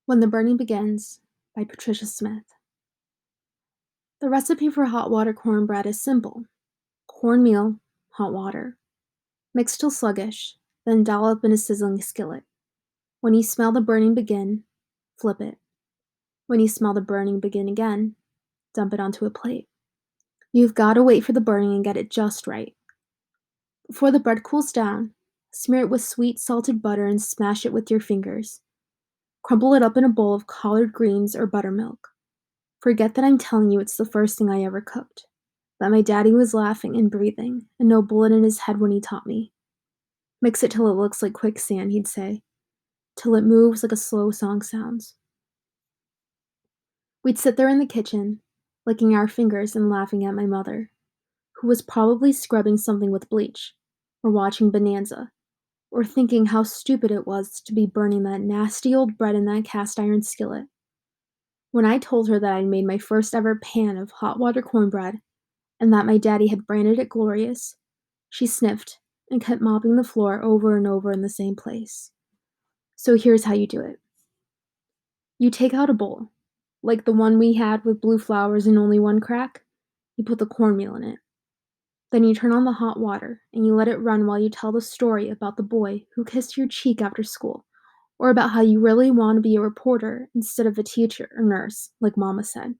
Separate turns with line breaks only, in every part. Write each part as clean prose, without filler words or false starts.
When the Burning Begins by Patricia Smith. The recipe for hot water cornbread is simple. Cornmeal, hot water. Mix till sluggish, then dollop in a sizzling skillet. When you smell the burning begin, flip it. When you smell the burning begin again, dump it onto a plate. You've got to wait for the burning and get it just right. Before the bread cools down, smear it with sweet salted butter and smash it with your fingers. Crumble it up in a bowl of collard greens or buttermilk. Forget that I'm telling you it's the first thing I ever cooked. That my daddy was laughing and breathing, and no bullet in his head when he taught me. Mix it till it looks like quicksand, he'd say, till it moves like a slow song sounds. We'd sit there in the kitchen, licking our fingers and laughing at my mother, who was probably scrubbing something with bleach, or watching Bonanza, or thinking how stupid it was to be burning that nasty old bread in that cast iron skillet. When I told her that I'd made my first ever pan of hot water cornbread, and that my daddy had branded it glorious, she sniffed and kept mopping the floor over and over in the same place. So here's how you do it. You take out a bowl, like the one we had with blue flowers and only one crack. You put the cornmeal in it. Then you turn on the hot water and you let it run while you tell the story about the boy who kissed your cheek after school, or about how you really want to be a reporter instead of a teacher or nurse, like Mama said.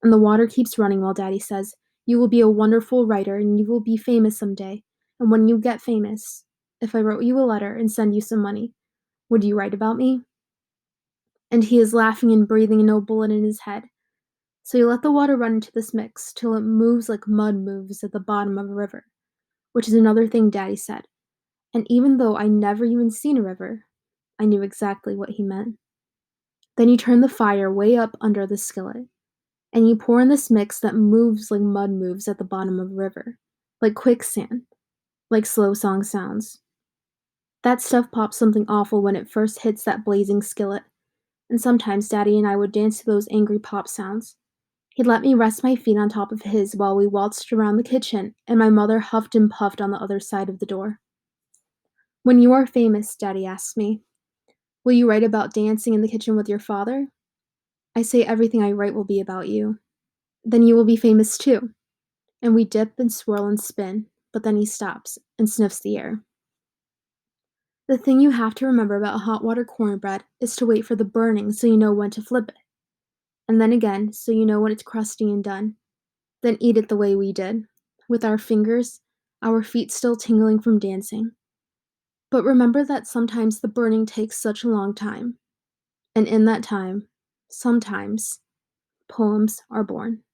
And the water keeps running while Daddy says, "You will be a wonderful writer and you will be famous someday. And when you get famous, if I wrote you a letter and send you some money, would you write about me?" And he is laughing and breathing and no bullet in his head. So you let the water run into this mix till it moves like mud moves at the bottom of a river, which is another thing Daddy said. And even though I never even seen a river, I knew exactly what he meant. Then you turn the fire way up under the skillet, and you pour in this mix that moves like mud moves at the bottom of a river, like quicksand, like slow song sounds. That stuff pops something awful when it first hits that blazing skillet, and sometimes Daddy and I would dance to those angry pop sounds. He'd let me rest my feet on top of his while we waltzed around the kitchen, and my mother huffed and puffed on the other side of the door. "When you are famous," Daddy asks me, "will you write about dancing in the kitchen with your father?" I say everything I write will be about you. "Then you will be famous too." And we dip and swirl and spin, but then he stops and sniffs the air. The thing you have to remember about hot water cornbread is to wait for the burning so you know when to flip it, and then again so you know when it's crusty and done. Then eat it the way we did, with our fingers, our feet still tingling from dancing. But remember that sometimes the burning takes such a long time, and in that time, sometimes, poems are born.